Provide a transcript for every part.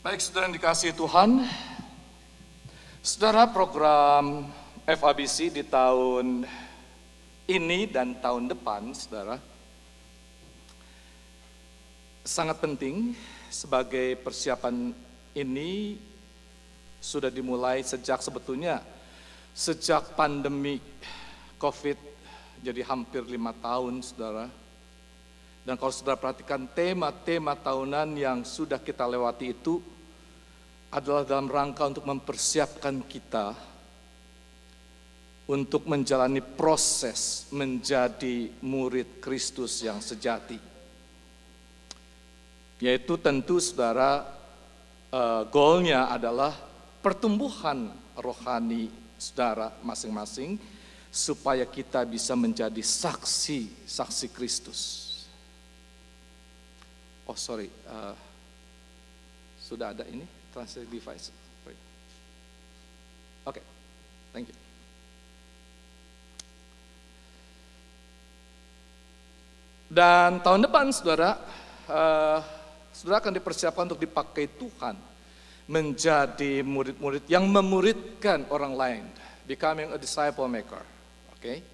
Baik, saudara yang dikasihi Tuhan, saudara, program FABC di tahun ini dan tahun depan, saudara, sangat penting. Sebagai persiapan ini sudah dimulai sejak pandemi COVID, jadi hampir 5 tahun, saudara. Dan kalau saudara perhatikan tema-tema tahunan yang sudah kita lewati itu adalah dalam rangka untuk mempersiapkan kita untuk menjalani proses menjadi murid Kristus yang sejati. Yaitu tentu saudara, goalnya adalah pertumbuhan rohani saudara masing-masing supaya kita bisa menjadi saksi Kristus. Sudah ada ini translate device. Oke, thank you. Dan tahun depan saudara, saudara akan dipersiapkan untuk dipakai Tuhan menjadi murid-murid yang memuridkan orang lain, becoming a disciple maker. Oke,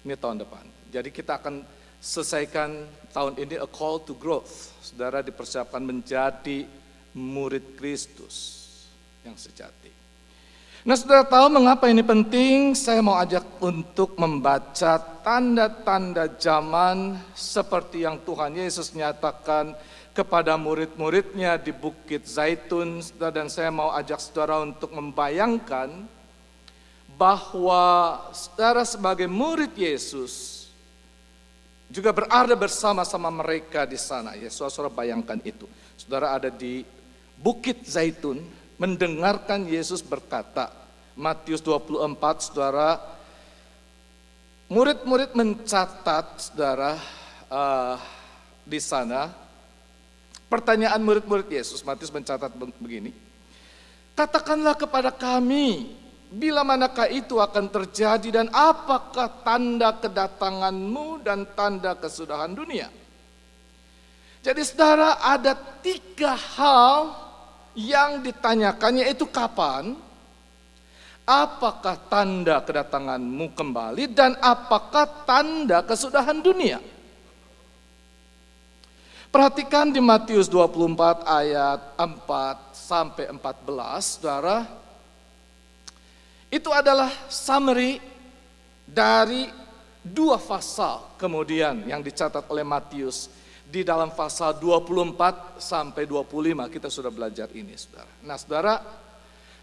ini tahun depan. Jadi kita akan selesaikan tahun ini a call to growth. Saudara dipersiapkan menjadi murid Kristus yang sejati. Nah, saudara tahu mengapa ini penting? Saya mau ajak untuk membaca tanda-tanda zaman seperti yang Tuhan Yesus nyatakan kepada murid-muridnya di Bukit Zaitun. Dan saya mau ajak saudara untuk membayangkan bahwa saudara sebagai murid Yesus juga berada bersama-sama mereka di sana. Ya, saudara bayangkan itu. Saudara ada di Bukit Zaitun, mendengarkan Yesus berkata, Matius 24, saudara, murid-murid mencatat, saudara, di sana, pertanyaan murid-murid Yesus, Matius mencatat begini, katakanlah kepada kami, bila manakah itu akan terjadi dan apakah tanda kedatanganmu dan tanda kesudahan dunia? Jadi saudara, ada 3 hal yang ditanyakan, yaitu kapan, apakah tanda kedatanganmu kembali, dan apakah tanda kesudahan dunia. Perhatikan di Matius 24 ayat 4 sampai 14, saudara. Itu adalah summary dari 2 pasal kemudian yang dicatat oleh Matius. Di dalam pasal 24 sampai 25 kita sudah belajar ini, saudara. Nah, saudara,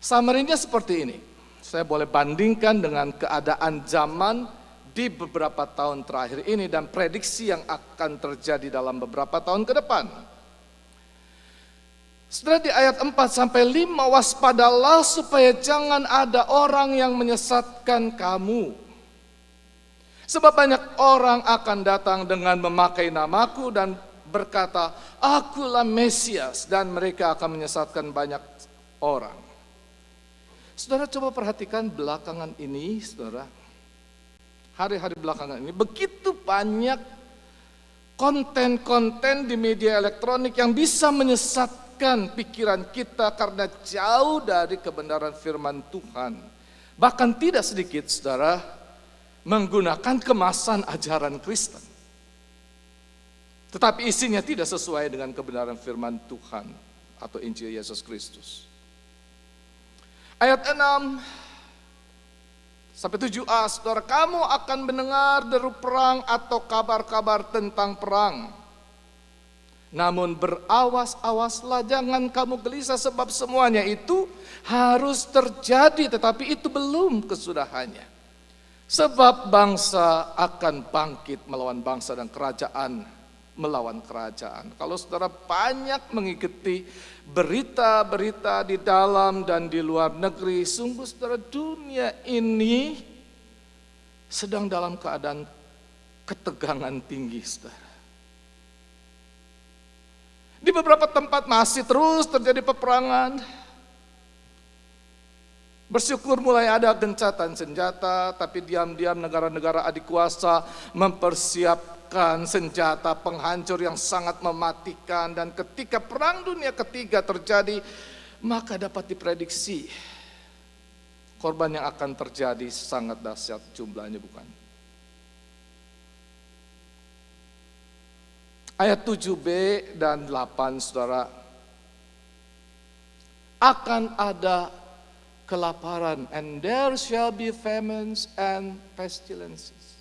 summary-nya seperti ini. Saya boleh bandingkan dengan keadaan zaman di beberapa tahun terakhir ini dan prediksi yang akan terjadi dalam beberapa tahun ke depan. Saudara, di ayat 4 sampai 5, waspadalah supaya jangan ada orang yang menyesatkan kamu. Sebab banyak orang akan datang dengan memakai namaku dan berkata, akulah Mesias, dan mereka akan menyesatkan banyak orang. Saudara, coba perhatikan belakangan ini, saudara. Hari-hari belakangan ini begitu banyak konten-konten di media elektronik yang bisa menyesatkan pikiran kita karena jauh dari kebenaran firman Tuhan. Bahkan tidak sedikit, saudara, menggunakan kemasan ajaran Kristen. Tetapi isinya tidak sesuai dengan kebenaran firman Tuhan atau Injil Yesus Kristus. Ayat 6 sampai 7a, saudara, kamu akan mendengar deru perang atau kabar-kabar tentang perang. Namun berawas-awaslah, jangan kamu gelisah, sebab semuanya itu harus terjadi, tetapi itu belum kesudahannya. Sebab bangsa akan bangkit melawan bangsa dan kerajaan melawan kerajaan. Kalau saudara banyak mengikuti berita-berita di dalam dan di luar negeri, sungguh saudara, dunia ini sedang dalam keadaan ketegangan tinggi, saudara. Di beberapa tempat masih terus terjadi peperangan. Bersyukur mulai ada gencatan senjata, tapi diam-diam negara-negara adikuasa mempersiapkan senjata penghancur yang sangat mematikan. Dan ketika Perang Dunia Ketiga terjadi, maka dapat diprediksi korban yang akan terjadi sangat dahsyat jumlahnya, bukan? Ayat 7b dan 8, saudara, akan ada kelaparan, and there shall be famines and pestilences.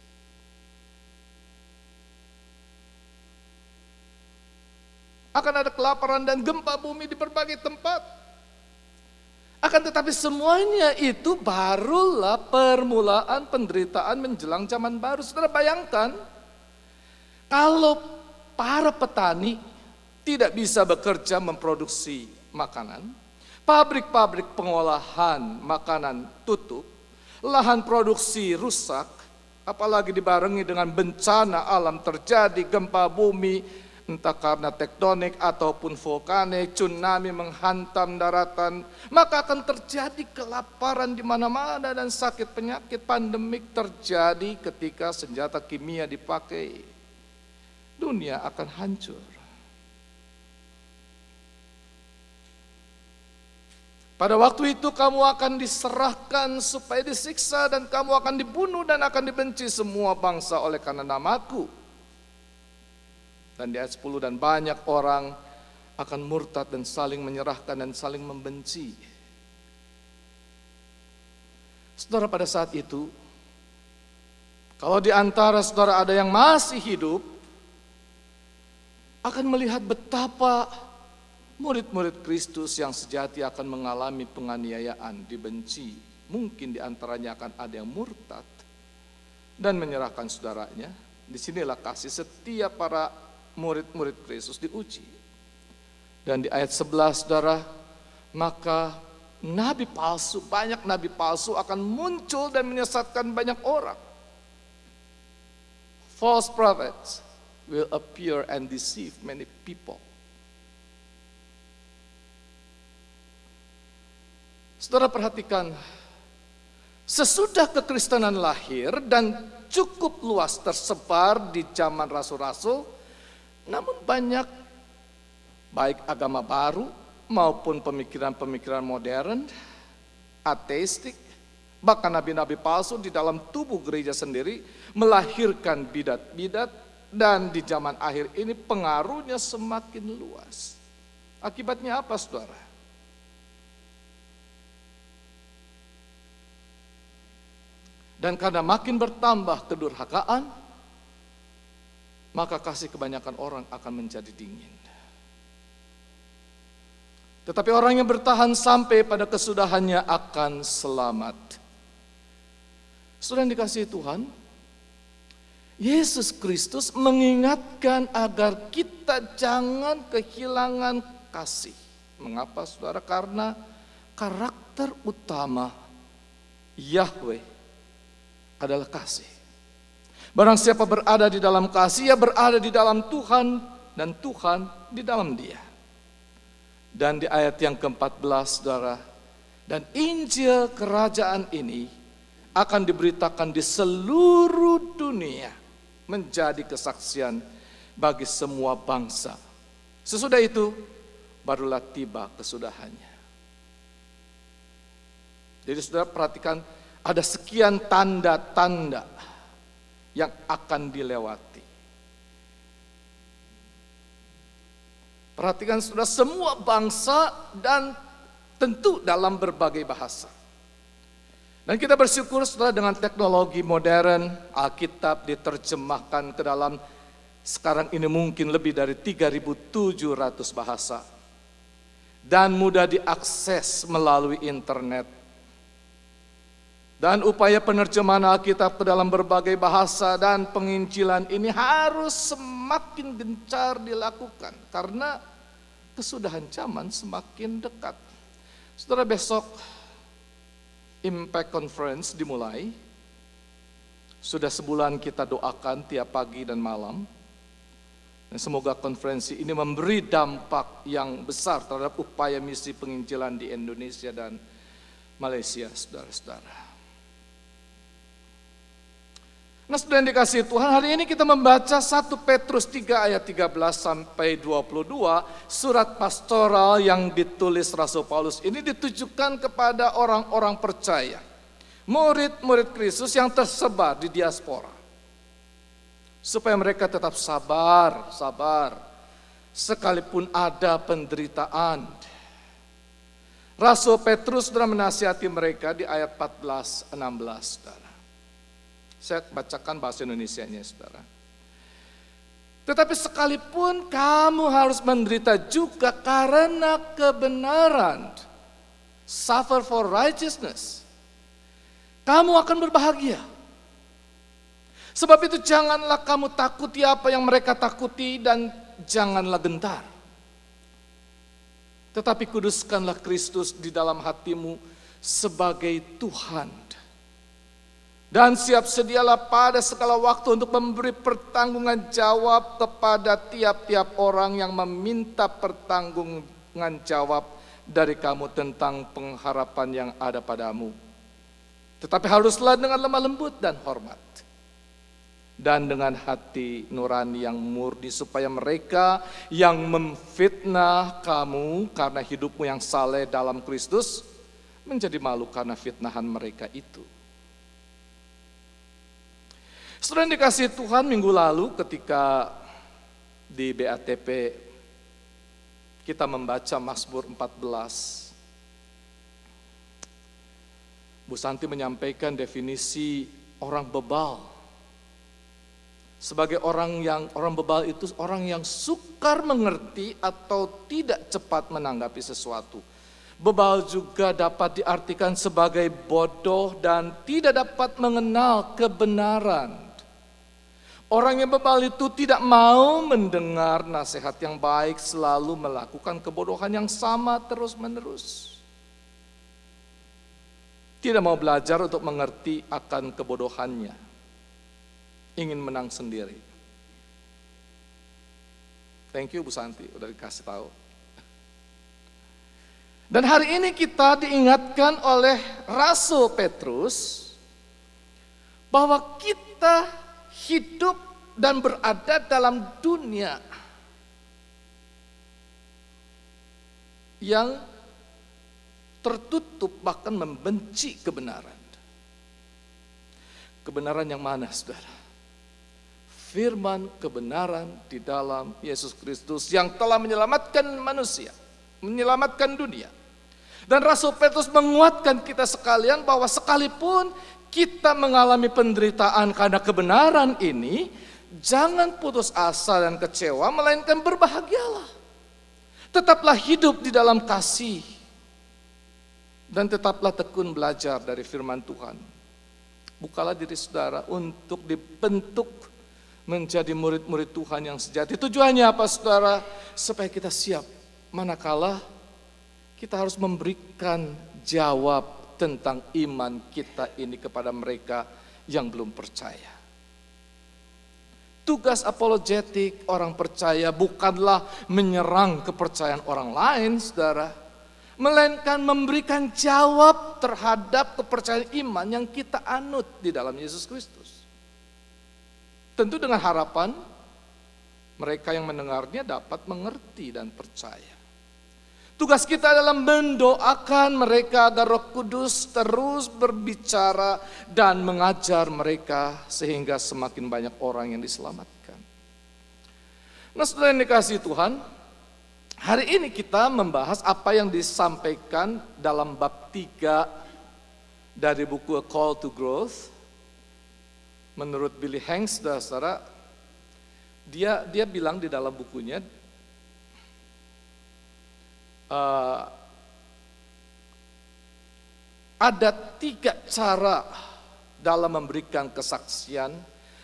Akan ada kelaparan dan gempa bumi di berbagai tempat. Akan tetapi semuanya itu barulah permulaan penderitaan menjelang zaman baru. Saudara bayangkan, kalau para petani tidak bisa bekerja memproduksi makanan, pabrik-pabrik pengolahan makanan tutup, lahan produksi rusak, apalagi dibarengi dengan bencana alam terjadi, gempa bumi, entah karena tektonik ataupun vulkanik, tsunami menghantam daratan, maka akan terjadi kelaparan di mana-mana dan sakit penyakit pandemik terjadi ketika senjata kimia dipakai. Dunia akan hancur. Pada waktu itu kamu akan diserahkan supaya disiksa dan kamu akan dibunuh dan akan dibenci semua bangsa oleh karena namaku. Dan di ayat 10, dan banyak orang akan murtad dan saling menyerahkan dan saling membenci. Saudara, pada saat itu, kalau di antara saudara ada yang masih hidup, akan melihat betapa murid-murid Kristus yang sejati akan mengalami penganiayaan, dibenci. Mungkin di antaranya akan ada yang murtad dan menyerahkan saudaranya. Disinilah kasih setia para murid-murid Kristus diuji. Dan di ayat 11, saudara, maka nabi palsu, banyak nabi palsu akan muncul dan menyesatkan banyak orang. False prophets will appear and deceive many people. Saudara perhatikan, sesudah kekristenan lahir dan cukup luas tersebar di zaman rasul-rasul, namun banyak baik agama baru maupun pemikiran-pemikiran modern, ateistik, bahkan nabi-nabi palsu di dalam tubuh gereja sendiri melahirkan bidat-bidat, dan di zaman akhir ini pengaruhnya semakin luas. Akibatnya apa, saudara? Dan karena makin bertambah kedurhakaan, maka kasih kebanyakan orang akan menjadi dingin. Tetapi orang yang bertahan sampai pada kesudahannya akan selamat. Saudara yang dikasihi Tuhan, Yesus Kristus mengingatkan agar kita jangan kehilangan kasih. Mengapa, saudara? Karena karakter utama Yahweh adalah kasih. Barang siapa berada di dalam kasih, ia berada di dalam Tuhan dan Tuhan di dalam dia. Dan di ayat yang ke-14, saudara, dan Injil kerajaan ini akan diberitakan di seluruh dunia menjadi kesaksian bagi semua bangsa. Sesudah itu barulah tiba kesudahannya. Jadi saudara perhatikan, ada sekian tanda-tanda yang akan dilewati. Perhatikan saudara, semua bangsa dan tentu dalam berbagai bahasa. Dan kita bersyukur saudara dengan teknologi modern, Alkitab diterjemahkan ke dalam sekarang ini mungkin lebih dari 3.700 bahasa. Dan mudah diakses melalui internet. Dan upaya penerjemahan Alkitab ke dalam berbagai bahasa dan penginjilan ini harus semakin gencar dilakukan. Karena kesudahan zaman semakin dekat. Saudara, besok Impact Conference dimulai. Sudah sebulan kita doakan tiap pagi dan malam. Dan semoga konferensi ini memberi dampak yang besar terhadap upaya misi penginjilan di Indonesia dan Malaysia, saudara-saudara. Nah, saudara yang dikasihi Tuhan, hari ini kita membaca 1 Petrus 3 ayat 13 sampai 22, surat pastoral yang ditulis Rasul Paulus ini ditujukan kepada orang-orang percaya, murid-murid Kristus yang tersebar di diaspora. Supaya mereka tetap sabar, sekalipun ada penderitaan. Rasul Petrus sudah menasihati mereka di ayat 14-16, saudara. Saya bacakan bahasa Indonesianya, saudara. Tetapi sekalipun kamu harus menderita juga karena kebenaran, suffer for righteousness, kamu akan berbahagia. Sebab itu janganlah kamu takuti apa yang mereka takuti dan janganlah gentar. Tetapi kuduskanlah Kristus di dalam hatimu sebagai Tuhan. Dan siap sedialah pada segala waktu untuk memberi pertanggungan jawab kepada tiap-tiap orang yang meminta pertanggungan jawab dari kamu tentang pengharapan yang ada padamu. Tetapi haruslah dengan lemah lembut dan hormat, dan dengan hati nurani yang murni, supaya mereka yang memfitnah kamu karena hidupmu yang saleh dalam Kristus menjadi malu karena fitnahan mereka itu. Saudara yang dikasihi Tuhan, minggu lalu ketika di BATP kita membaca Mazmur 14, Bu Santi menyampaikan definisi orang bebal. Sebagai orang bebal itu orang yang sukar mengerti atau tidak cepat menanggapi sesuatu. Bebal juga dapat diartikan sebagai bodoh dan tidak dapat mengenal kebenaran. Orang yang bebal itu tidak mau mendengar nasihat yang baik, selalu melakukan kebodohan yang sama terus-menerus. Tidak mau belajar untuk mengerti akan kebodohannya. Ingin menang sendiri. Thank you Bu Santi, udah dikasih tahu. Dan hari ini kita diingatkan oleh Rasul Petrus bahwa kita hidup dan berada dalam dunia yang tertutup, bahkan membenci kebenaran. Kebenaran yang mana, saudara? Firman kebenaran di dalam Yesus Kristus yang telah menyelamatkan manusia, menyelamatkan dunia. Dan Rasul Petrus menguatkan kita sekalian bahwa sekalipun kita mengalami penderitaan karena kebenaran ini, jangan putus asa dan kecewa, melainkan berbahagialah. Tetaplah hidup di dalam kasih, dan tetaplah tekun belajar dari firman Tuhan. Bukalah diri saudara untuk dibentuk menjadi murid-murid Tuhan yang sejati. Tujuannya apa, saudara? Supaya kita siap manakala kita harus memberikan jawab tentang iman kita ini kepada mereka yang belum percaya. Tugas apologetik orang percaya bukanlah menyerang kepercayaan orang lain, saudara, melainkan memberikan jawab terhadap kepercayaan iman yang kita anut di dalam Yesus Kristus. Tentu dengan harapan mereka yang mendengarnya dapat mengerti dan percaya. Tugas kita adalah mendoakan mereka agar Roh Kudus terus berbicara dan mengajar mereka sehingga semakin banyak orang yang diselamatkan. Nah, saudara yang dikasihi Tuhan, hari ini kita membahas apa yang disampaikan dalam bab 3 dari buku A Call to Growth. Menurut Billy Hanks, saudara, dia bilang di dalam bukunya, ada 3 cara dalam memberikan kesaksian,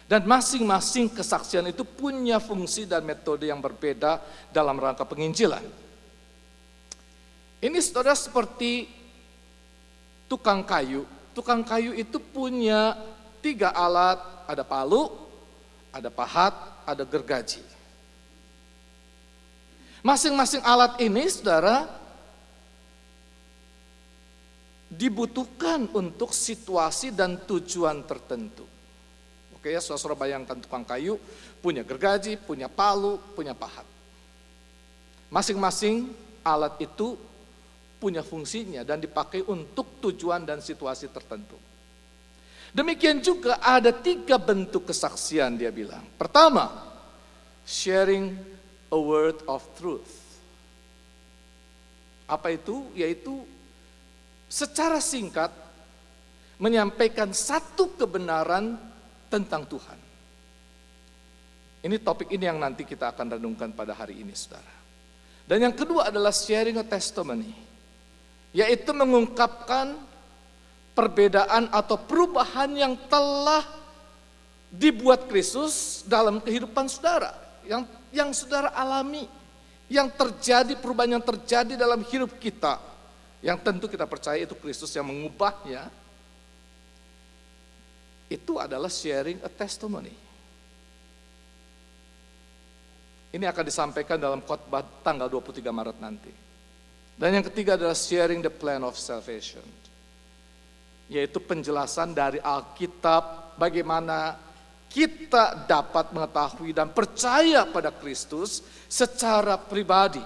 dan masing-masing kesaksian itu punya fungsi dan metode yang berbeda dalam rangka penginjilan. Ini saudara seperti tukang kayu. Tukang kayu itu punya 3 alat, ada palu, ada pahat, ada gergaji. Masing-masing alat ini, saudara, dibutuhkan untuk situasi dan tujuan tertentu. Oke ya, saudara bayangkan tukang kayu punya gergaji, punya palu, punya pahat. Masing-masing alat itu punya fungsinya dan dipakai untuk tujuan dan situasi tertentu. Demikian juga ada 3 bentuk kesaksian dia bilang. Pertama, sharing a word of truth. Apa itu? Yaitu secara singkat menyampaikan satu kebenaran tentang Tuhan. Ini topik ini yang nanti kita akan renungkan pada hari ini, saudara. Dan yang kedua adalah sharing a testimony, yaitu mengungkapkan perbedaan atau perubahan yang telah dibuat Kristus dalam kehidupan saudara, yang saudara alami, yang terjadi, perubahan yang terjadi dalam hidup kita, yang tentu kita percaya itu Kristus yang mengubahnya. Itu adalah sharing a testimony. Ini akan disampaikan dalam khotbah tanggal 23 Maret nanti. Dan yang ketiga adalah sharing the plan of salvation, yaitu penjelasan dari Alkitab bagaimana kita dapat mengetahui dan percaya pada Kristus secara pribadi.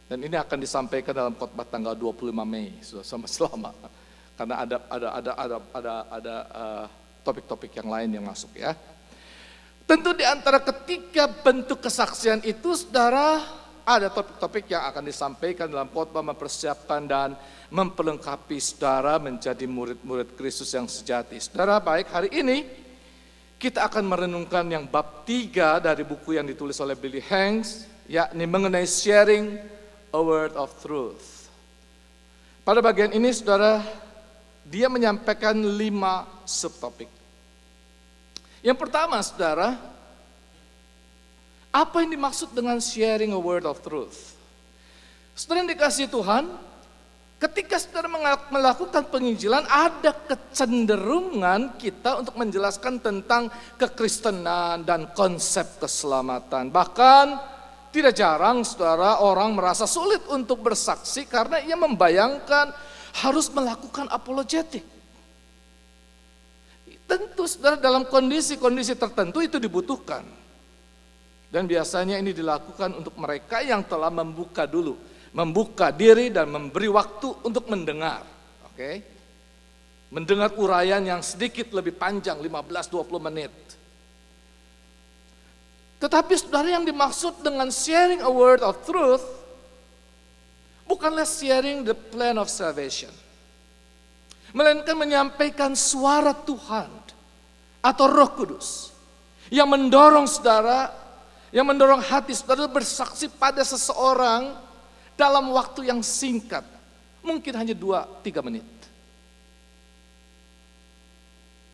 Dan ini akan disampaikan dalam khotbah tanggal 25 Mei, sudah selama. Karena ada topik-topik yang lain yang masuk ya. Tentu di antara ketiga bentuk kesaksian itu, saudara, ada topik-topik yang akan disampaikan dalam khotbah mempersiapkan dan memperlengkapi saudara menjadi murid-murid Kristus yang sejati. Saudara baik, hari ini kita akan merenungkan yang bab 3 dari buku yang ditulis oleh Billy Hanks, yakni mengenai sharing a word of truth. Pada bagian ini, saudara, dia menyampaikan 5 subtopik. Yang pertama, saudara, apa yang dimaksud dengan sharing a word of truth? Saudara yang dikasihi Tuhan, ketika saudara melakukan penginjilan, ada kecenderungan kita untuk menjelaskan tentang kekristenan dan konsep keselamatan. Bahkan tidak jarang, saudara, orang merasa sulit untuk bersaksi karena ia membayangkan harus melakukan apologetik. Tentu, saudara, dalam kondisi-kondisi tertentu itu dibutuhkan. Dan biasanya ini dilakukan untuk mereka yang telah membuka diri dan memberi waktu untuk mendengar. Oke? Mendengar uraian yang sedikit lebih panjang, 15-20 menit. Tetapi saudara, yang dimaksud dengan sharing a word of truth bukanlah sharing the plan of salvation, melainkan menyampaikan suara Tuhan atau Roh Kudus yang mendorong saudara, yang mendorong hati saudara bersaksi pada seseorang dalam waktu yang singkat, mungkin hanya 2-3 menit.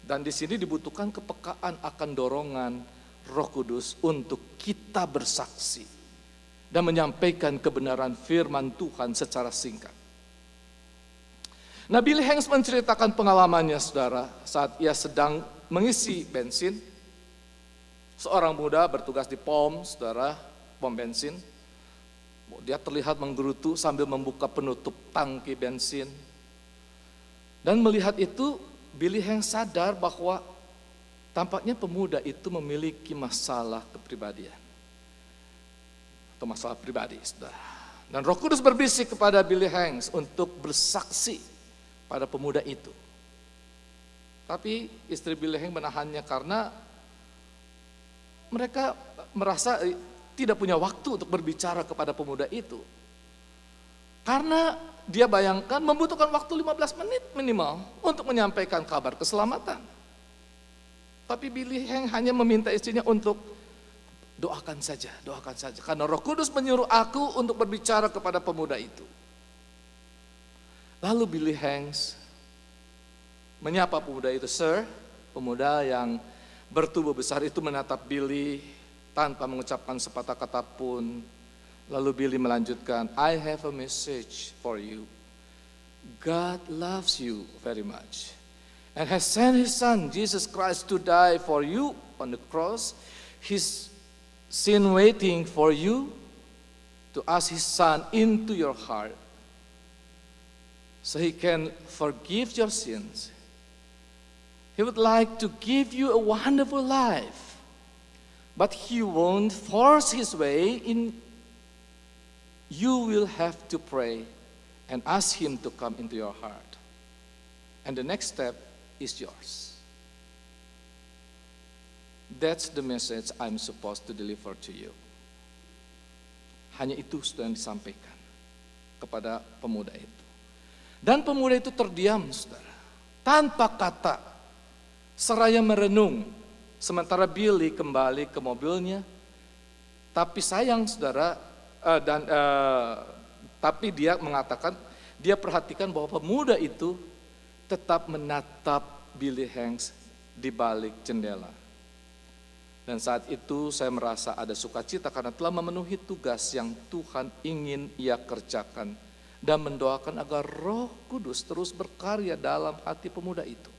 Dan di sini dibutuhkan kepekaan akan dorongan Roh Kudus untuk kita bersaksi dan menyampaikan kebenaran firman Tuhan secara singkat. Nah, Billy Hanks menceritakan pengalamannya, saudara, saat ia sedang mengisi bensin. Seorang muda bertugas di pom, saudara, pom bensin. Dia terlihat menggerutu sambil membuka penutup tangki bensin. Dan melihat itu, Billy Hanks sadar bahwa tampaknya pemuda itu memiliki masalah kepribadian. Atau masalah pribadi, saudara. Dan Roh Kudus berbisik kepada Billy Hanks untuk bersaksi pada pemuda itu. Tapi istri Billy Hanks menahannya karena mereka merasa tidak punya waktu untuk berbicara kepada pemuda itu. Karena dia bayangkan membutuhkan waktu 15 menit minimal untuk menyampaikan kabar keselamatan. Tapi Billy Hanks hanya meminta istrinya untuk doakan saja. Karena Roh Kudus menyuruh aku untuk berbicara kepada pemuda itu. Lalu Billy Hanks menyapa pemuda itu, "Sir." Pemuda yang bertubuh besar itu menatap Billy tanpa mengucapkan sepatah kata pun. Lalu Billy melanjutkan, "I have a message for you. God loves you very much and has sent His Son Jesus Christ to die for you on the cross. He's seen waiting for you to ask His Son into your heart so He can forgive your sins. He would like to give you a wonderful life, but He won't force His way in. You will have to pray and ask Him to come into your heart. And the next step is yours. That's the message I'm supposed to deliver to you. Hanya itu sudah yang disampaikan kepada pemuda itu. Dan pemuda itu terdiam, saudara, tanpa kata, seraya merenung. Sementara Billy kembali ke mobilnya. Tapi sayang, saudara, tapi dia mengatakan, dia perhatikan bahwa pemuda itu tetap menatap Billy Hanks di balik jendela. Dan saat itu saya merasa ada sukacita karena telah memenuhi tugas yang Tuhan ingin ia kerjakan. Dan mendoakan agar Roh Kudus terus berkarya dalam hati pemuda itu.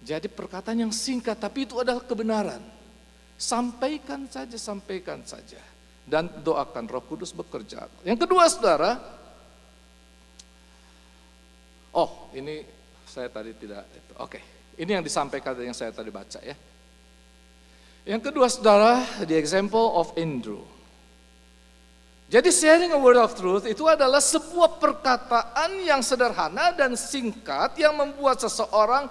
Jadi perkataan yang singkat tapi itu adalah kebenaran. Sampaikan saja. Dan doakan Roh Kudus bekerja. Yang kedua, saudara. Oh, ini saya tadi tidak. Oke, ini yang disampaikan yang saya tadi baca ya. Yang kedua, saudara, the example of Andrew. Jadi sharing a word of truth itu adalah sebuah perkataan yang sederhana dan singkat yang membuat seseorang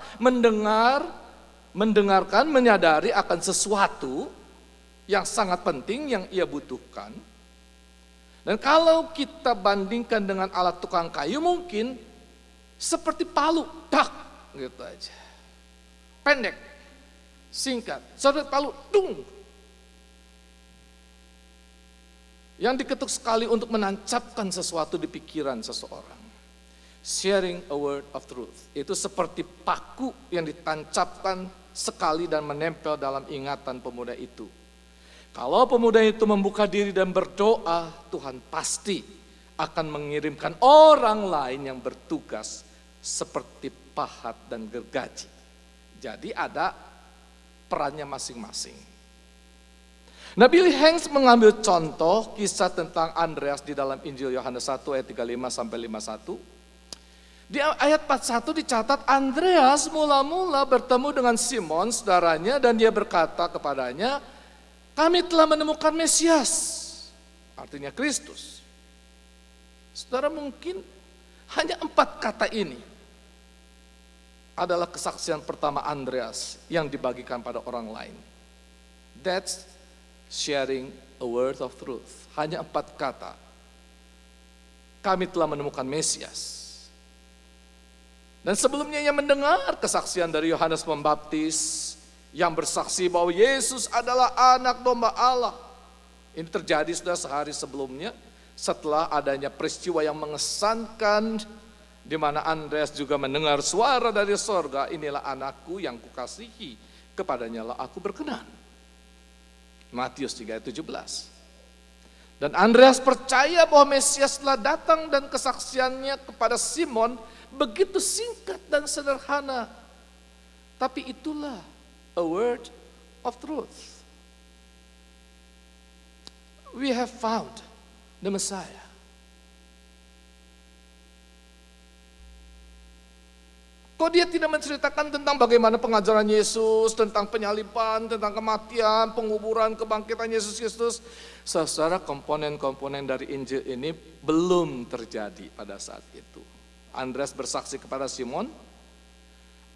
mendengarkan, menyadari akan sesuatu yang sangat penting yang ia butuhkan. Dan kalau kita bandingkan dengan alat tukang kayu mungkin seperti palu, tak gitu aja. Pendek, singkat, seperti palu, dung. Yang diketuk sekali untuk menancapkan sesuatu di pikiran seseorang. Sharing a word of truth. Itu seperti paku yang ditancapkan sekali dan menempel dalam ingatan pemuda itu. Kalau pemuda itu membuka diri dan berdoa, Tuhan pasti akan mengirimkan orang lain yang bertugas seperti pahat dan gergaji. Jadi ada perannya masing-masing. Nah, Billy Hanks mengambil contoh kisah tentang Andreas di dalam Injil Yohanes 1 ayat 35 sampai 51. Di ayat 41 dicatat Andreas mula-mula bertemu dengan Simon saudaranya dan dia berkata kepadanya, kami telah menemukan Mesias, artinya Kristus. Saudara, mungkin hanya 4 kata ini adalah kesaksian pertama Andreas yang dibagikan pada orang lain. That's sharing a word of truth. Hanya 4 kata. Kami telah menemukan Mesias. Dan sebelumnya ia mendengar kesaksian dari Yohanes Pembaptis yang bersaksi bahwa Yesus adalah anak domba Allah. Ini terjadi sudah sehari sebelumnya setelah adanya peristiwa yang mengesankan di mana Andreas juga mendengar suara dari sorga, inilah anakku yang kukasihi, kepadanya lah aku berkenan. Matius 3 ayat 17. Dan Andreas percaya bahwa Mesias telah datang dan kesaksiannya kepada Simon begitu singkat dan sederhana. Tapi itulah a word of truth. We have found the Messiah. Kok dia tidak menceritakan tentang bagaimana pengajaran Yesus, tentang penyaliban, tentang kematian, penguburan, kebangkitan Yesus Kristus. Secara komponen-komponen dari Injil ini belum terjadi pada saat itu. Andreas bersaksi kepada Simon.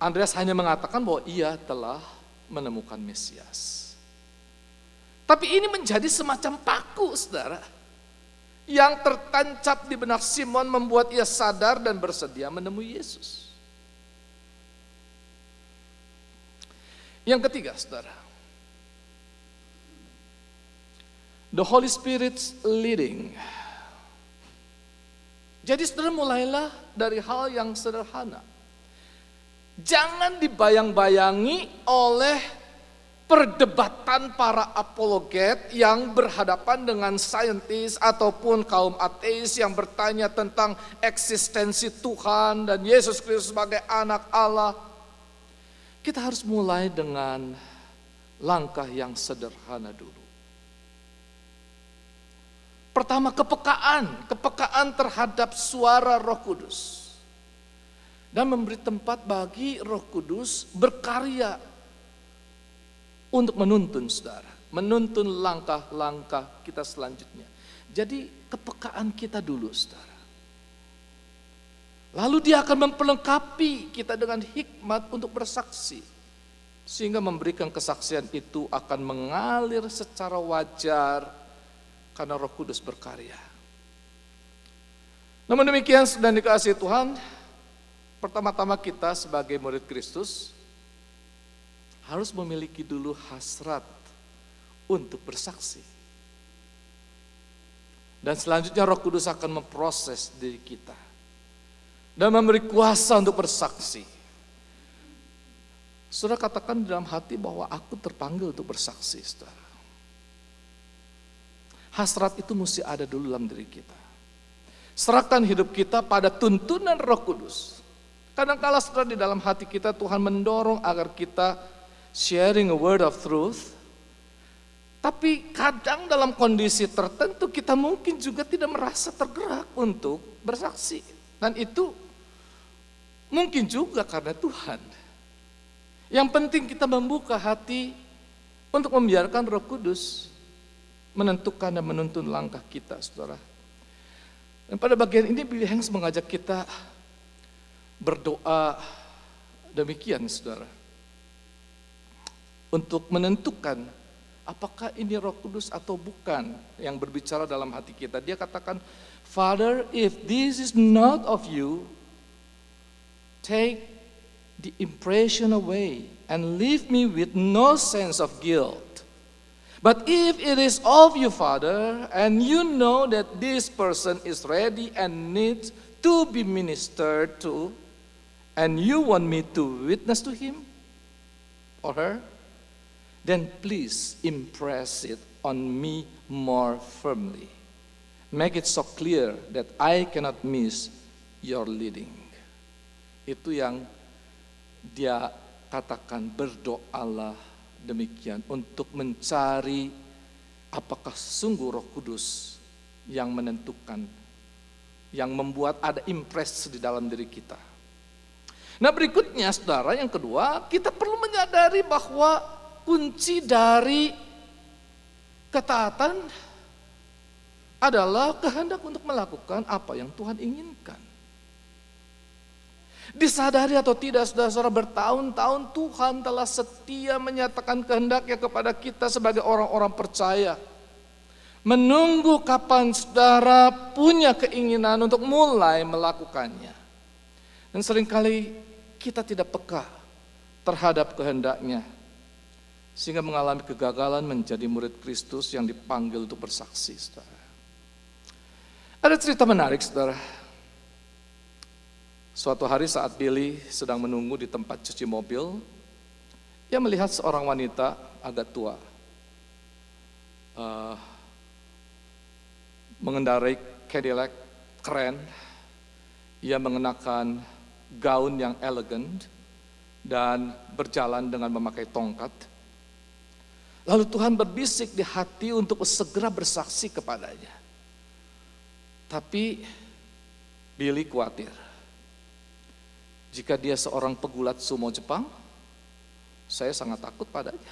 Andreas hanya mengatakan bahwa ia telah menemukan Mesias. Tapi ini menjadi semacam paku, saudara, yang tertancap di benak Simon membuat ia sadar dan bersedia menemui Yesus. Yang ketiga, saudara, the Holy Spirit's leading. Jadi saudara, mulailah dari hal yang sederhana. Jangan dibayang-bayangi oleh perdebatan para apologet yang berhadapan dengan saintis ataupun kaum ateis yang bertanya tentang eksistensi Tuhan dan Yesus Kristus sebagai anak Allah. Kita harus mulai dengan langkah yang sederhana dulu. Pertama, kepekaan terhadap suara Roh Kudus. Dan memberi tempat bagi Roh Kudus berkarya untuk menuntun saudara. Menuntun langkah-langkah kita selanjutnya. Jadi kepekaan kita dulu saudara. Lalu dia akan memperlengkapi kita dengan hikmat untuk bersaksi. Sehingga memberikan kesaksian itu akan mengalir secara wajar. Karena Roh Kudus berkarya. Namun demikian dan dikasihi Tuhan, pertama-tama kita sebagai murid Kristus harus memiliki dulu hasrat untuk bersaksi. Dan selanjutnya Roh Kudus akan memproses diri kita dan memberi kuasa untuk bersaksi. Saudara katakan dalam hati bahwa aku terpanggil untuk bersaksi, saudara. Hasrat itu mesti ada dulu dalam diri kita. Serahkan hidup kita pada tuntunan Roh Kudus. Kadang-kala saudara di dalam hati kita Tuhan mendorong agar kita sharing a word of truth. Tapi kadang dalam kondisi tertentu kita mungkin juga tidak merasa tergerak untuk bersaksi. Dan itu mungkin juga karena Tuhan. Yang penting kita membuka hati untuk membiarkan Roh Kudus menentukan dan menuntun langkah kita, saudara. Dan pada bagian ini Billy Hanks mengajak kita berdoa demikian, saudara. Untuk menentukan apakah ini Roh Kudus atau bukan yang berbicara dalam hati kita. Dia katakan, Father, if this is not of you, take the impression away and leave me with no sense of guilt. But if it is of you, Father, and you know that this person is ready and needs to be ministered to, and you want me to witness to him or her, then please impress it on me more firmly. Make it so clear that I cannot miss your leading. Itu yang dia katakan, berdoalah demikian untuk mencari apakah sungguh Roh Kudus yang menentukan, yang membuat ada impresi di dalam diri kita. Nah berikutnya saudara, yang kedua, kita perlu menyadari bahwa kunci dari ketaatan adalah kehendak untuk melakukan apa yang Tuhan inginkan. Disadari atau tidak saudara-saudara, bertahun-tahun Tuhan telah setia menyatakan kehendaknya kepada kita sebagai orang-orang percaya. Menunggu kapan saudara punya keinginan untuk mulai melakukannya. Dan seringkali kita tidak peka terhadap kehendaknya. Sehingga mengalami kegagalan menjadi murid Kristus yang dipanggil untuk bersaksi, saudara. Ada cerita menarik, saudara. Suatu hari saat Billy sedang menunggu di tempat cuci mobil, ia melihat seorang wanita agak tua mengendarai Cadillac keren. Ia mengenakan gaun yang elegan dan berjalan dengan memakai tongkat. Lalu Tuhan berbisik di hati untuk segera bersaksi kepadanya. Tapi Billy khawatir. Jika dia seorang pegulat sumo Jepang, saya sangat takut padanya.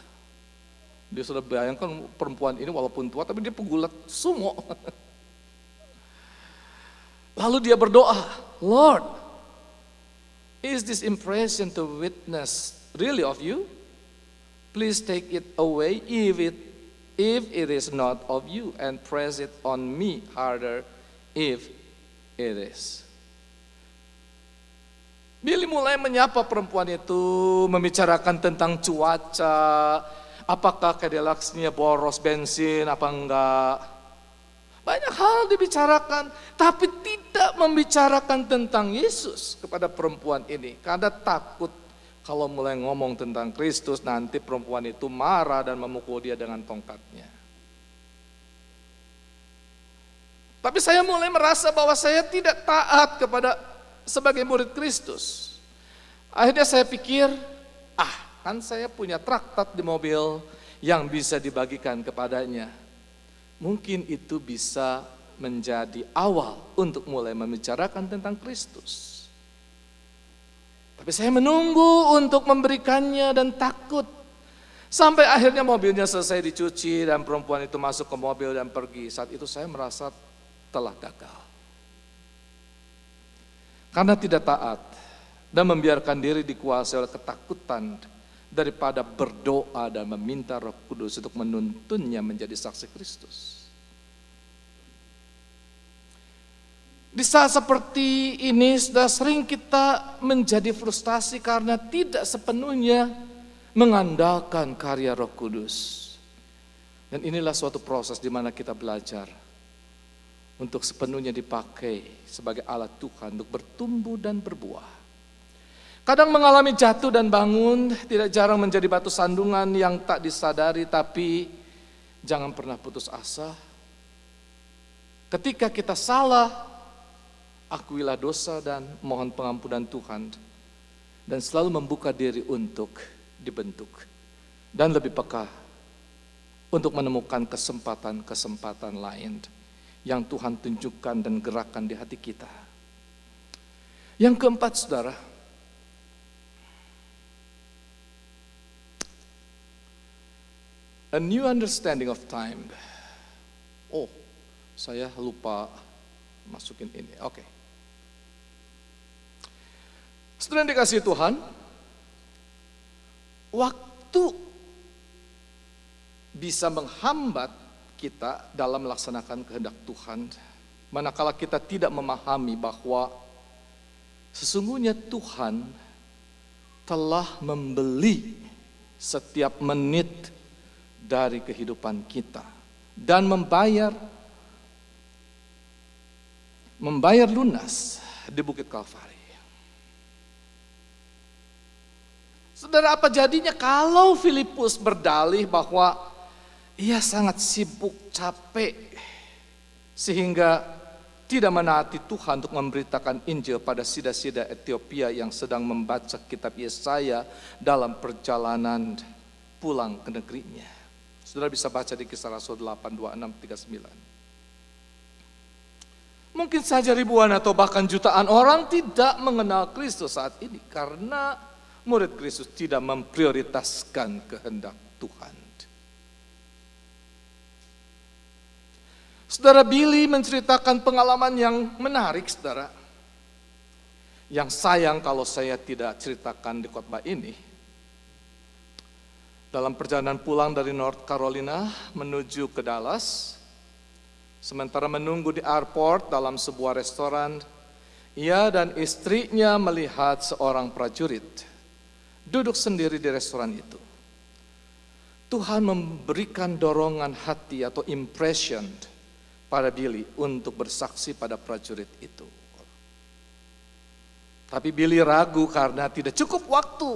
Dia sudah bayangkan perempuan ini walaupun tua, tapi dia pegulat sumo. Lalu dia berdoa, Lord, is this impression to witness really of you? Please take it away if it is not of you, and press it on me harder if it is. Billy mulai menyapa perempuan itu, membicarakan tentang cuaca, apakah Cadillac-nya boros bensin apa enggak. Banyak hal dibicarakan, tapi tidak membicarakan tentang Yesus kepada perempuan ini. Karena takut kalau mulai ngomong tentang Kristus, nanti perempuan itu marah dan memukul dia dengan tongkatnya. Tapi saya mulai merasa bahwa saya tidak taat kepada sebagai murid Kristus. Akhirnya saya pikir, kan saya punya traktat di mobil yang bisa dibagikan kepadanya. mungkin itu bisa menjadi awal untuk mulai membicarakan tentang Kristus. Tapi saya menunggu untuk memberikannya dan takut. Sampai akhirnya mobilnya selesai dicuci dan perempuan itu masuk ke mobil dan pergi. Saat itu saya merasa telah gagal. Karena tidak taat dan membiarkan diri dikuasai oleh ketakutan daripada berdoa dan meminta Roh Kudus untuk menuntunnya menjadi saksi Kristus. Di saat seperti ini sudah sering kita menjadi frustasi karena tidak sepenuhnya mengandalkan karya Roh Kudus. Dan inilah suatu proses di mana kita belajar untuk sepenuhnya dipakai sebagai alat Tuhan untuk bertumbuh dan berbuah. Kadang mengalami jatuh dan bangun, tidak jarang menjadi batu sandungan yang tak disadari, tapi jangan pernah putus asa. Ketika kita salah, akuilah dosa dan mohon pengampunan Tuhan. Dan selalu membuka diri untuk dibentuk. Dan lebih peka untuk menemukan kesempatan-kesempatan lain yang Tuhan tunjukkan dan gerakkan di hati kita. Yang keempat, saudara, a new understanding of time. Oh, saya lupa masukin ini. Oke. Saudara yang dikasihi Tuhan, waktu bisa menghambat kita dalam melaksanakan kehendak Tuhan, manakala kita tidak memahami bahwa sesungguhnya Tuhan telah membeli setiap menit dari kehidupan kita dan membayar lunas di Bukit Kalvari. Saudara, apa jadinya kalau Filipus berdalih bahwa ia sangat sibuk, capek, sehingga tidak menaati Tuhan untuk memberitakan Injil pada sida-sida Ethiopia yang sedang membaca kitab Yesaya dalam perjalanan pulang ke negerinya. Saudara bisa baca di Kisah Rasul 8, 26, 39. Mungkin saja ribuan atau bahkan jutaan orang tidak mengenal Kristus saat ini karena murid Kristus tidak memprioritaskan kehendak Tuhan. Saudara, Billy menceritakan pengalaman yang menarik, saudara. Yang sayang kalau saya tidak ceritakan di khotbah ini. Dalam perjalanan pulang dari North Carolina menuju ke Dallas, sementara menunggu di airport dalam sebuah restoran, ia dan istrinya melihat seorang prajurit duduk sendiri di restoran itu. Tuhan memberikan dorongan hati atau impression pada Billy untuk bersaksi pada prajurit itu. Tapi Billy ragu karena tidak cukup waktu.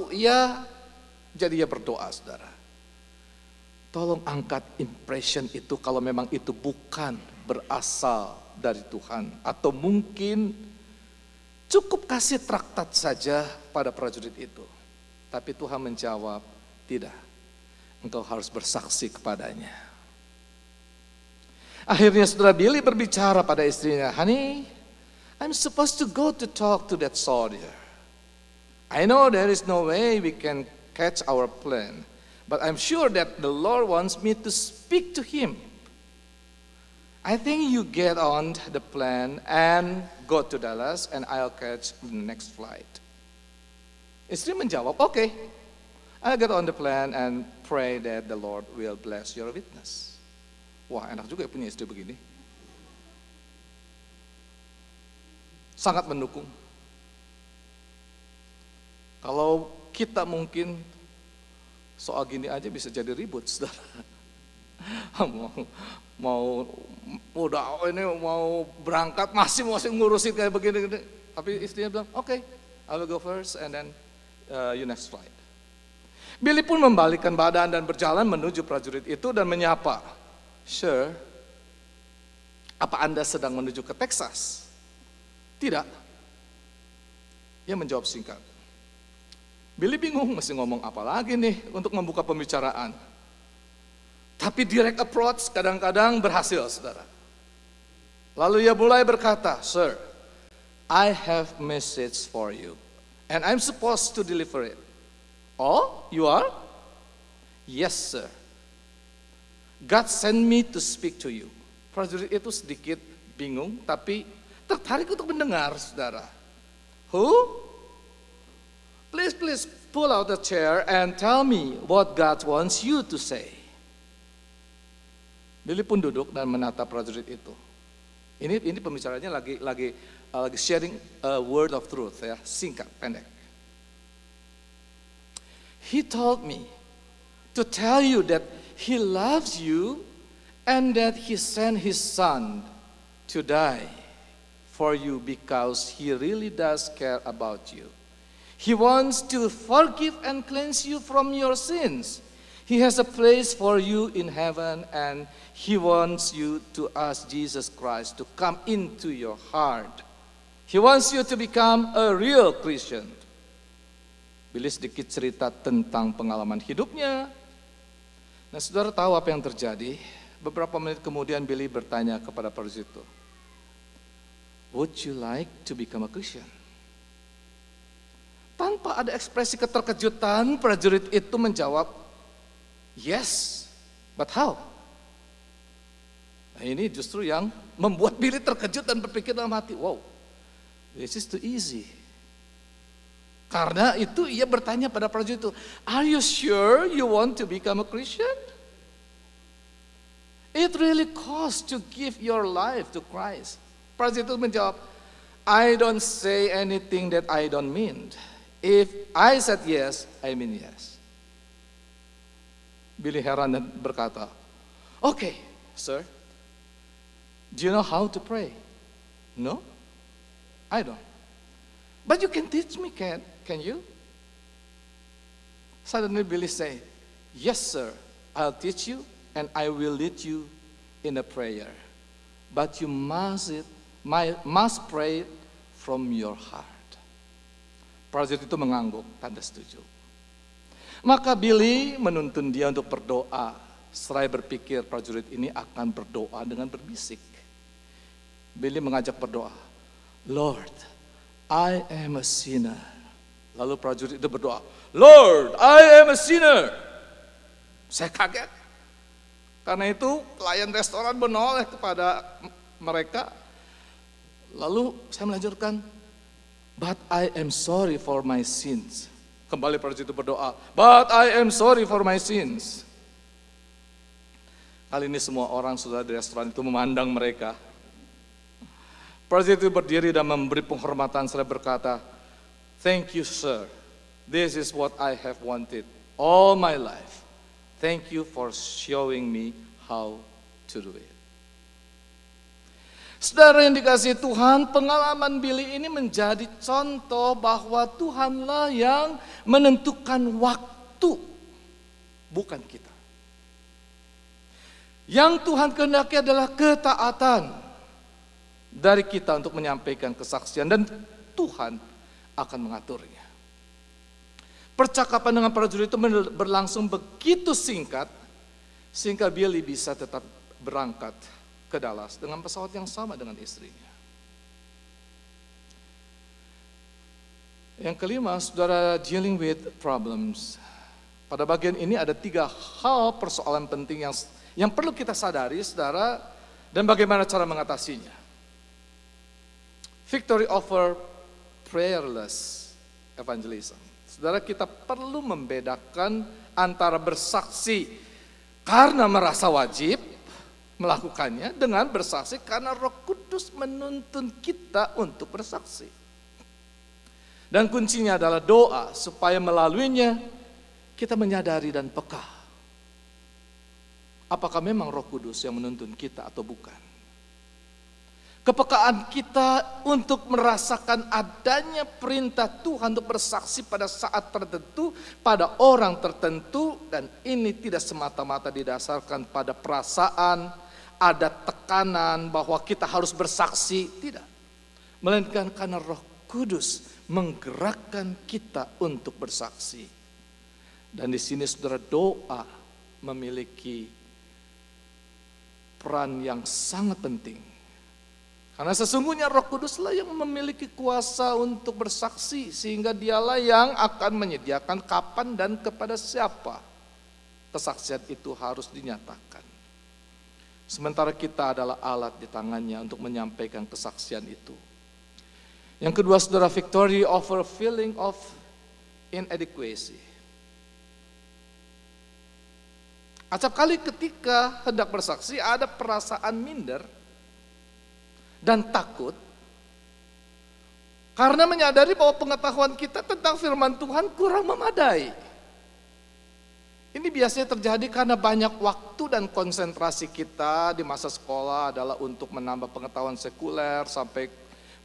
Jadi ia berdoa, saudara. Tolong angkat impression itu kalau memang itu bukan berasal dari Tuhan. Atau mungkin cukup kasih traktat saja pada prajurit itu. Tapi Tuhan menjawab, tidak. Engkau harus bersaksi kepadanya. Akhirnya saudara, Billy berbicara pada istrinya, "Honey, I'm supposed to go to talk to that soldier. I know there is no way we can catch our plane, but I'm sure that the Lord wants me to speak to him. I think you get on the plane and go to Dallas and I'll catch the next flight." Istri menjawab, "Okay, I'll get on the plane and pray that the Lord will bless your witness." Wah, enak juga ya punya istri begini. Sangat mendukung. Kalau kita mungkin soal gini aja bisa jadi ribut, saudara. mau berangkat masih ngurusin kayak begini. Tapi istrinya bilang, "Okay, I will go first and then you next flight." Billy pun membalikkan badan dan berjalan menuju prajurit itu dan menyapa, "Sir, apa Anda sedang menuju ke Texas?" "Tidak." Ia menjawab singkat. Billy bingung mesti ngomong apa lagi nih untuk membuka pembicaraan. Tapi direct approach kadang-kadang berhasil, saudara. Lalu ia mulai berkata, "Sir, I have message for you, and I'm supposed to deliver it." "Oh, you are?" "Yes, sir. God sent me to speak to you." Prajurit itu sedikit bingung, tapi tertarik untuk mendengar, saudara. "Who? Please pull out a chair and tell me what God wants you to say." Billy pun duduk dan menatap prajurit itu. Ini pembicaranya lagi sharing a word of truth, ya, singkat, pendek. "He told me to tell you that he loves you and that he sent his son to die for you because he really does care about you. He wants to forgive and cleanse you from your sins. He has a place for you in heaven, and he wants you to ask Jesus Christ to come into your heart. He wants you to become a real Christian." Billy sedikit cerita tentang pengalaman hidupnya. Nah, saudara tahu apa yang terjadi? Beberapa menit kemudian Billy bertanya kepada prajurit itu, "Would you like to become a Christian?" Tanpa ada ekspresi keterkejutan, prajurit itu menjawab, "Yes, but how?" Nah, ini justru yang membuat Billy terkejut dan berpikir dalam hati, "Wow, this is too easy." Karena itu ia bertanya pada prajurit itu, "Are you sure you want to become a Christian? It really costs to give your life to Christ." Prajurit itu menjawab, "I don't say anything that I don't mean. If I said yes, I mean yes." Billy heran dan berkata, "Okay, sir. Do you know how to pray?" "No, I don't." "But you can teach me, can you?" Suddenly Billy said, "Yes, sir. I'll teach you and I will lead you in a prayer. But you must pray it from your heart." Prajurit itu mengangguk, tanda setuju. Maka Billy menuntun dia untuk berdoa. Seraya berpikir prajurit ini akan berdoa dengan berbisik. Billy mengajak berdoa, "Lord, I am a sinner." Lalu prajurit itu berdoa, "Lord, I am a sinner." Saya kaget. Karena itu pelayan restoran menoleh kepada mereka. Lalu saya melanjutkan, "But I am sorry for my sins." Kembali prajurit itu berdoa, "But I am sorry for my sins." Kali ini semua orang sudah di restoran itu memandang mereka. Prajurit itu berdiri dan memberi penghormatan seraya berkata, "Thank you, sir. This is what I have wanted all my life. Thank you for showing me how to do it." Saudara yang dikasihi Tuhan, pengalaman Billy ini menjadi contoh bahwa Tuhanlah yang menentukan waktu, bukan kita. Yang Tuhan kehendaki adalah ketaatan dari kita untuk menyampaikan kesaksian, dan Tuhan akan mengaturnya. Percakapan dengan prajurit itu berlangsung begitu singkat, sehingga Billy bisa tetap berangkat ke Dallas dengan pesawat yang sama dengan istrinya. Yang kelima, saudara, dealing with problems. Pada bagian ini ada 3 hal persoalan penting yang perlu kita sadari, saudara, dan bagaimana cara mengatasinya. Victory over prayerless evangelism. Saudara, kita perlu membedakan antara bersaksi karena merasa wajib melakukannya dengan bersaksi karena Roh Kudus menuntun kita untuk bersaksi. Dan kuncinya adalah doa supaya melaluinya kita menyadari dan peka. Apakah memang Roh Kudus yang menuntun kita atau bukan? Kepekaan kita untuk merasakan adanya perintah Tuhan untuk bersaksi pada saat tertentu, pada orang tertentu, dan ini tidak semata-mata didasarkan pada perasaan, ada tekanan bahwa kita harus bersaksi, tidak. Melainkan karena Roh Kudus menggerakkan kita untuk bersaksi. Dan di sini saudara, doa memiliki peran yang sangat penting. Karena sesungguhnya Roh Kuduslah yang memiliki kuasa untuk bersaksi, sehingga dialah yang akan menyediakan kapan dan kepada siapa kesaksian itu harus dinyatakan. Sementara kita adalah alat di tangannya untuk menyampaikan kesaksian itu. Yang kedua, saudara, victory over feeling of inadequacy. Acap kali ketika hendak bersaksi ada perasaan minder dan takut karena menyadari bahwa pengetahuan kita tentang firman Tuhan kurang memadai. Ini biasanya terjadi karena banyak waktu dan konsentrasi kita di masa sekolah adalah untuk menambah pengetahuan sekuler sampai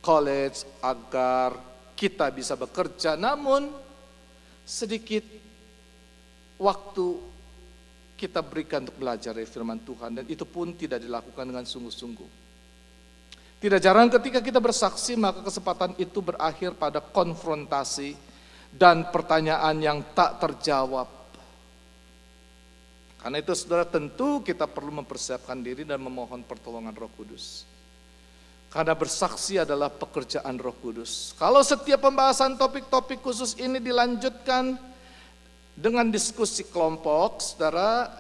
college agar kita bisa bekerja, namun sedikit waktu kita berikan untuk belajar dari firman Tuhan, dan itu pun tidak dilakukan dengan sungguh-sungguh. Tidak jarang ketika kita bersaksi, maka kesempatan itu berakhir pada konfrontasi dan pertanyaan yang tak terjawab. Karena itu saudara, tentu kita perlu mempersiapkan diri dan memohon pertolongan Roh Kudus. Karena bersaksi adalah pekerjaan Roh Kudus. Kalau setiap pembahasan topik-topik khusus ini dilanjutkan dengan diskusi kelompok, saudara,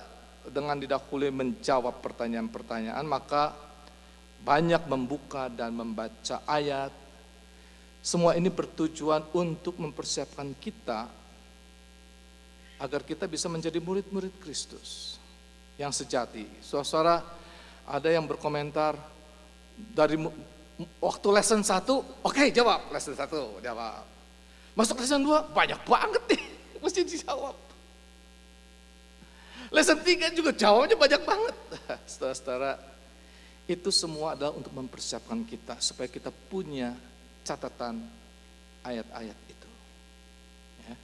dengan didahului menjawab pertanyaan-pertanyaan, maka banyak membuka dan membaca ayat. Semua ini bertujuan untuk mempersiapkan kita agar kita bisa menjadi murid-murid Kristus yang sejati. Saudara, ada yang berkomentar dari waktu lesson 1, oke, jawab lesson 1, jawab. Masuk lesson 2, banyak banget nih, mesti dijawab. Lesson 3 juga jawabnya banyak banget. Saudara-saudara, itu semua adalah untuk mempersiapkan kita supaya kita punya catatan ayat-ayat itu. Ya.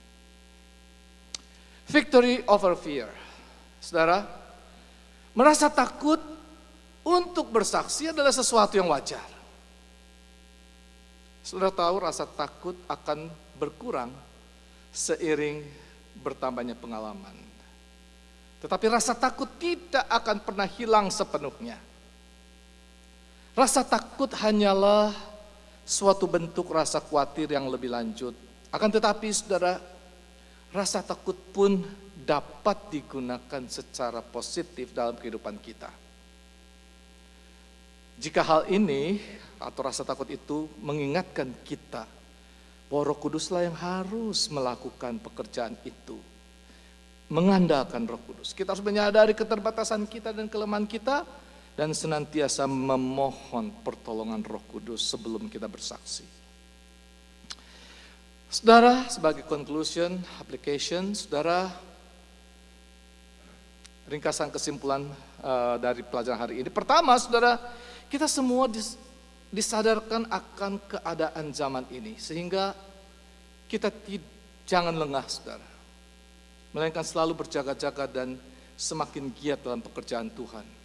Victory over fear. Saudara, merasa takut untuk bersaksi adalah sesuatu yang wajar. Saudara tahu rasa takut akan berkurang seiring bertambahnya pengalaman. Tetapi rasa takut tidak akan pernah hilang sepenuhnya. Rasa takut hanyalah suatu bentuk rasa khawatir yang lebih lanjut. Akan tetapi saudara, rasa takut pun dapat digunakan secara positif dalam kehidupan kita. Jika hal ini atau rasa takut itu mengingatkan kita bahwa Roh Kuduslah yang harus melakukan pekerjaan itu, mengandalkan Roh Kudus. Kita harus menyadari keterbatasan kita dan kelemahan kita, dan senantiasa memohon pertolongan Roh Kudus sebelum kita bersaksi. Saudara, sebagai conclusion, application, saudara, ringkasan kesimpulan dari pelajaran hari ini. Pertama, saudara, kita semua disadarkan akan keadaan zaman ini, sehingga kita jangan lengah, saudara, melainkan selalu berjaga-jaga dan semakin giat dalam pekerjaan Tuhan.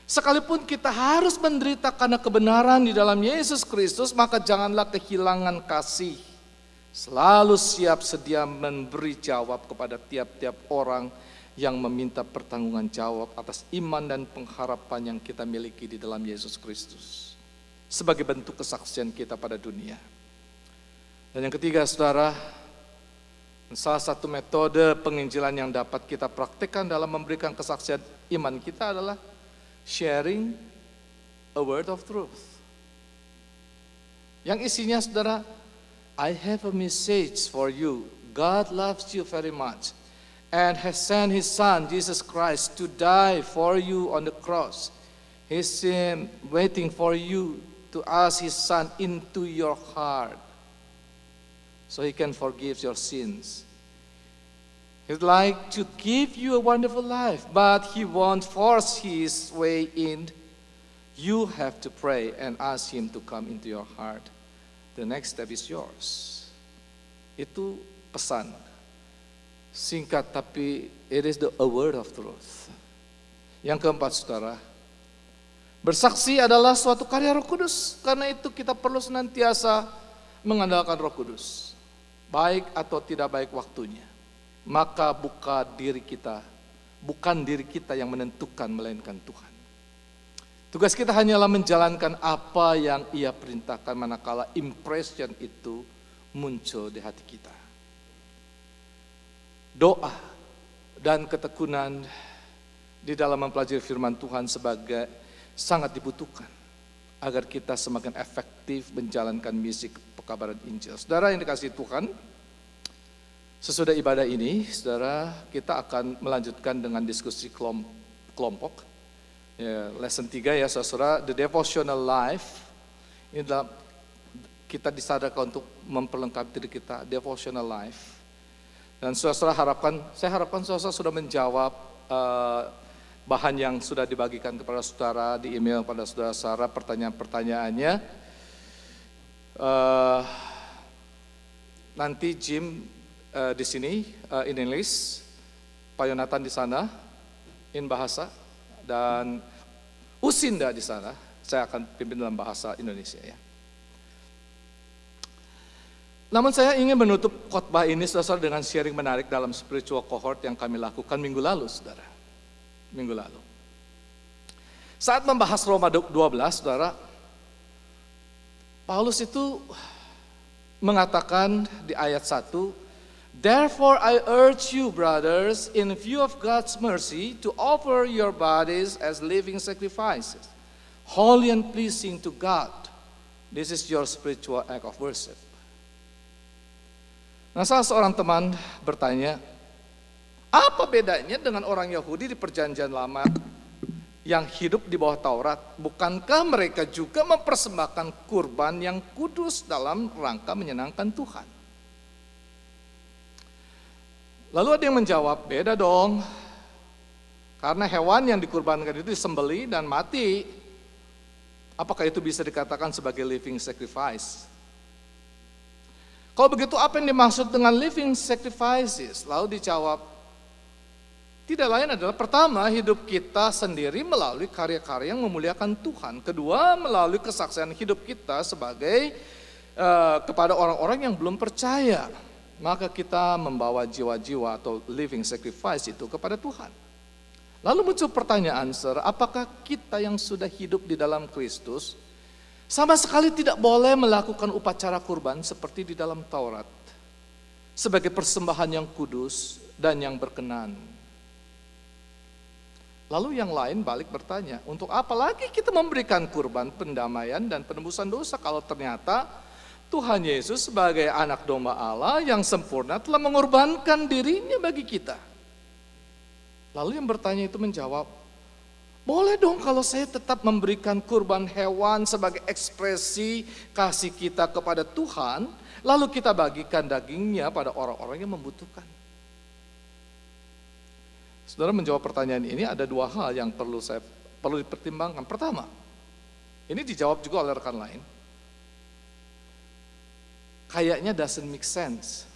Sekalipun kita harus menderita karena kebenaran di dalam Yesus Kristus, maka janganlah kehilangan kasih. Selalu siap sedia memberi jawab kepada tiap-tiap orang yang meminta pertanggungan jawab atas iman dan pengharapan yang kita miliki di dalam Yesus Kristus, sebagai bentuk kesaksian kita pada dunia. Dan yang ketiga, saudara, salah satu metode penginjilan yang dapat kita praktikkan dalam memberikan kesaksian iman kita adalah sharing a word of truth. Yang isinya, saudara, I have a message for you. God loves you very much and has sent His Son, Jesus Christ, to die for you on the cross. He's waiting for you to ask His Son into your heart so He can forgive your sins. He'd like to give you a wonderful life, but He won't force His way in. You have to pray and ask Him to come into your heart. The next step is yours. Itu pesan singkat, tapi it is a word of truth. Yang keempat, saudara, bersaksi adalah suatu karya Roh Kudus. Karena itu kita perlu senantiasa mengandalkan Roh Kudus, baik atau tidak baik waktunya. Maka bukan diri kita yang menentukan, melainkan Tuhan. Tugas kita hanyalah menjalankan apa yang Ia perintahkan manakala impression itu muncul di hati kita. Doa dan ketekunan di dalam mempelajari firman Tuhan sangat dibutuhkan agar kita semakin efektif menjalankan misi pekabaran Injil. Saudara yang dikasihi Tuhan, sesudah ibadah ini, saudara, kita akan melanjutkan dengan diskusi kelompok. Ya, lesson 3 ya saudara, the devotional life. Ini adalah kita disadarkan untuk memperlengkapi diri kita, devotional life. Dan saudara saya harapkan saudara sudah menjawab bahan yang sudah dibagikan kepada saudara di email pada saudara pertanyaan-pertanyaannya. Nanti Jim di sini in English, Pak Yonatan di sana in bahasa, dan Usinda di sana, saya akan pimpin dalam bahasa Indonesia ya. Namun saya ingin menutup khotbah ini saudara dengan sharing menarik dalam spiritual cohort yang kami lakukan minggu lalu saudara. Minggu lalu. Saat membahas Roma 12 saudara, Paulus itu mengatakan di ayat 1, "Therefore I urge you, brothers, in view of God's mercy, to offer your bodies as living sacrifices, holy and pleasing to God. This is your spiritual act of worship." Nah, salah seorang teman bertanya, apa bedanya dengan orang Yahudi di Perjanjian Lama yang hidup di bawah Taurat? Bukankah mereka juga mempersembahkan kurban yang kudus dalam rangka menyenangkan Tuhan? Lalu ada yang menjawab, beda dong. Karena hewan yang dikurbankan itu disembelih dan mati. Apakah itu bisa dikatakan sebagai living sacrifice? Kalau begitu apa yang dimaksud dengan living sacrifices? Lalu dijawab, tidak lain adalah pertama, hidup kita sendiri melalui karya-karya yang memuliakan Tuhan. Kedua, melalui kesaksian hidup kita sebagai kepada orang-orang yang belum percaya. Maka kita membawa jiwa-jiwa atau living sacrifice itu kepada Tuhan. Lalu muncul pertanyaan, apakah kita yang sudah hidup di dalam Kristus sama sekali tidak boleh melakukan upacara kurban seperti di dalam Taurat sebagai persembahan yang kudus dan yang berkenan? Lalu yang lain balik bertanya, untuk apa lagi kita memberikan kurban pendamaian dan penebusan dosa kalau ternyata Tuhan Yesus sebagai anak domba Allah yang sempurna telah mengorbankan dirinya bagi kita? Lalu yang bertanya itu menjawab, boleh dong kalau saya tetap memberikan kurban hewan sebagai ekspresi kasih kita kepada Tuhan, lalu kita bagikan dagingnya pada orang-orang yang membutuhkan. Saudara menjawab pertanyaan ini ada dua hal yang perlu dipertimbangkan. Pertama, ini dijawab juga oleh rekan lain. Kayaknya doesn't make sense.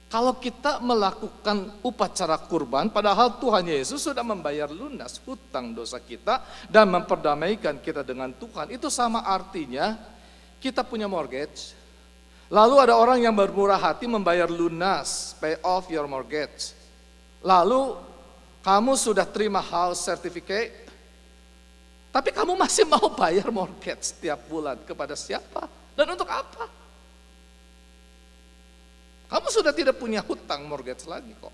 Kalau kita melakukan upacara kurban, padahal Tuhan Yesus sudah membayar lunas hutang dosa kita dan memperdamaikan kita dengan Tuhan, itu sama artinya kita punya mortgage. Lalu ada orang yang bermurah hati membayar lunas, pay off your mortgage. Lalu kamu sudah terima house certificate, tapi kamu masih mau bayar mortgage setiap bulan kepada siapa dan untuk apa? Kamu sudah tidak punya hutang mortgage lagi kok.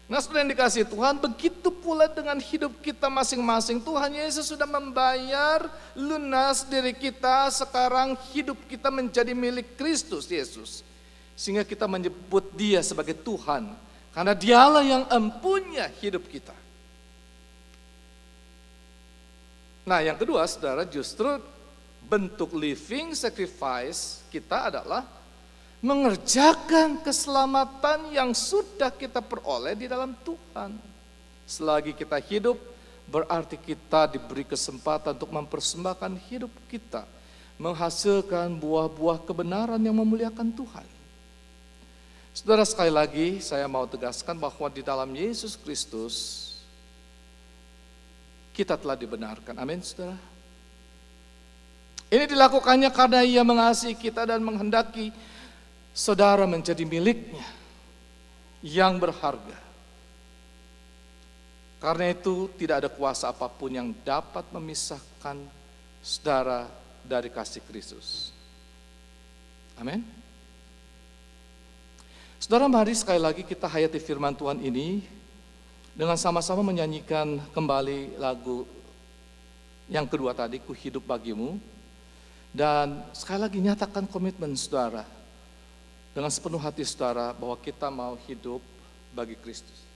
Nah, saudara yang dikasihi Tuhan, begitu pula dengan hidup kita masing-masing. Tuhan Yesus sudah membayar lunas diri kita, sekarang hidup kita menjadi milik Kristus Yesus. Sehingga kita menyebut Dia sebagai Tuhan, karena Dialah yang empunya hidup kita. Nah, yang kedua saudara, justru bentuk living sacrifice kita adalah mengerjakan keselamatan yang sudah kita peroleh di dalam Tuhan. Selagi kita hidup, berarti kita diberi kesempatan untuk mempersembahkan hidup kita, menghasilkan buah-buah kebenaran yang memuliakan Tuhan. Saudara, sekali lagi saya mau tegaskan bahwa di dalam Yesus Kristus kita telah dibenarkan. Amin, saudara. Ini dilakukannya karena Ia mengasihi kita dan menghendaki saudara menjadi miliknya yang berharga. Karena itu tidak ada kuasa apapun yang dapat memisahkan saudara dari kasih Kristus. Amin. Saudara, mari sekali lagi kita hayati firman Tuhan ini dengan sama-sama menyanyikan kembali lagu yang kedua tadi, Ku Hidup Bagimu. Dan sekali lagi nyatakan komitmen saudara dengan sepenuh hati saudara bahwa kita mau hidup bagi Kristus.